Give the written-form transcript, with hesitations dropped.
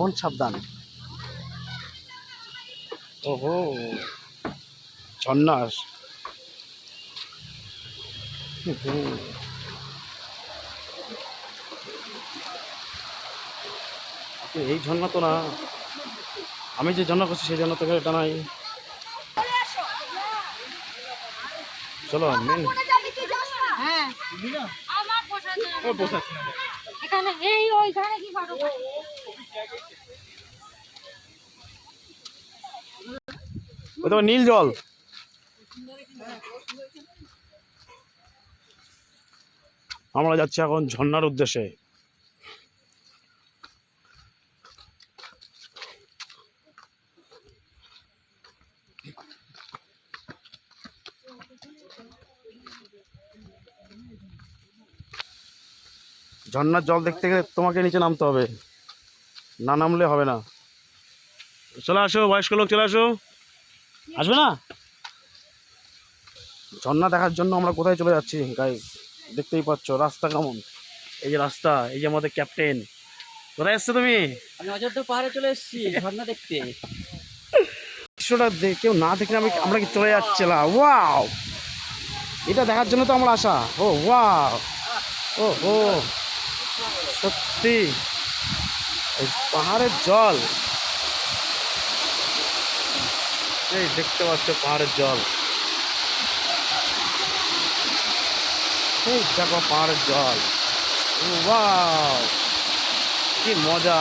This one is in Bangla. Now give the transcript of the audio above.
এখন সাবধান। ওহো, ঝর্ণা। এই ঝর্ণা তো না, আমি যে ঝর্ণা করছি সেই ঝর্ণা তো এটা নাই। চলো মেন ওই তো নীল জল। আমরা যাচ্ছি এখন ঝর্ণার উদ্দেশ্যে। ঝর্ণার জল দেখতে গেলে তোমাকে নিচে নামতে হবে, না নামলে হবে না। চলে আসো বয়স্ক লোক, চলে আসো। আসবে না? ঝর্ণা দেখার জন্য আমরা কোথায় চলে যাচ্ছি গাইস, দেখতেই পাচ্ছ রাস্তা কেমন। এই যে রাস্তা, এই যে আমাদের ক্যাপ্টেন। কোথায় এসছো তুমি? আমি অযোধ্যা পাহাড়ে চলে এসেছি ঝর্ণা দেখতে। দৃশ্যটা কেউ না দেখলে আমরা কি চলে যাচ্ছিলাম। ওয়াও, এটা দেখার জন্য তো আমরা আসা। ও ওয়াও, ও ও সত্যি এই পাহাড়ের জল, এই দেখতে পাচ্ছ পাহাড়ের জল, এই দেখো পাহাড়ের জল। ওয়াও, কি মজা।